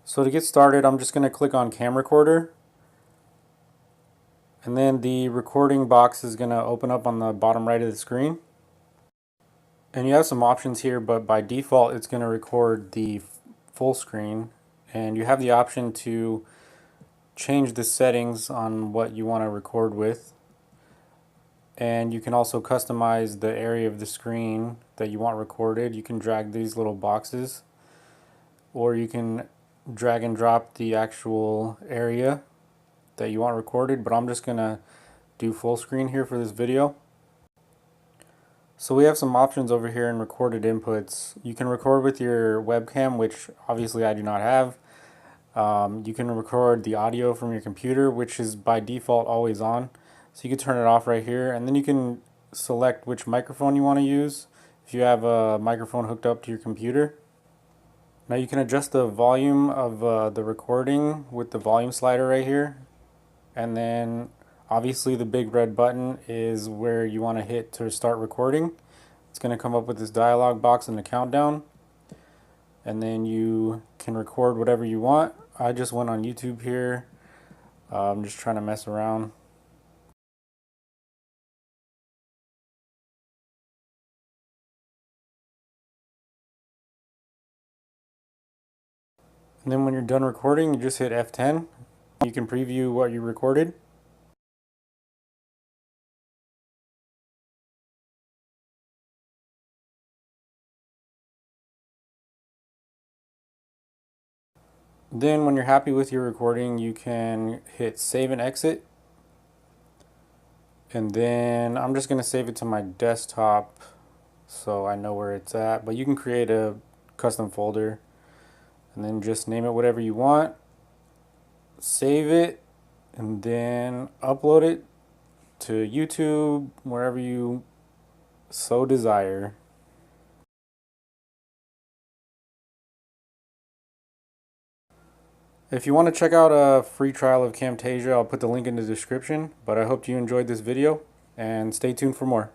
So to get started, I'm just going to click on Cam Recorder, and then the recording box is going to open up on the bottom right of the screen. And you have some options here, but by default it's going to record the full screen, and you have the option to change the settings on what you want to record with. And you can also customize the area of the screen that you want recorded. You can drag these little boxes, or you can drag and drop the actual area that you want recorded, but I'm just gonna do full screen here for this video. So we have some options over here in recorded inputs. You can record with your webcam, which obviously I do not have. You can record the audio from your computer, which is by default always on. So you can turn it off right here, and then you can select which microphone you want to use if you have a microphone hooked up to your computer. Now you can adjust the volume of the recording with the volume slider right here. And then obviously the big red button is where you want to hit to start recording. It's going to come up with this dialog box and the countdown. And then you can record whatever you want. I just went on YouTube here. I'm just trying to mess around. And then when you're done recording, you just hit F10. You can preview what you recorded. Then when you're happy with your recording, you can hit save and exit. And then I'm just going to save it to my desktop so I know where it's at. But you can create a custom folder and then just name it whatever you want. Save it and then upload it to YouTube, wherever you so desire. If you want to check out a free trial of Camtasia, I'll put the link in the description. But I hope you enjoyed this video, and stay tuned for more.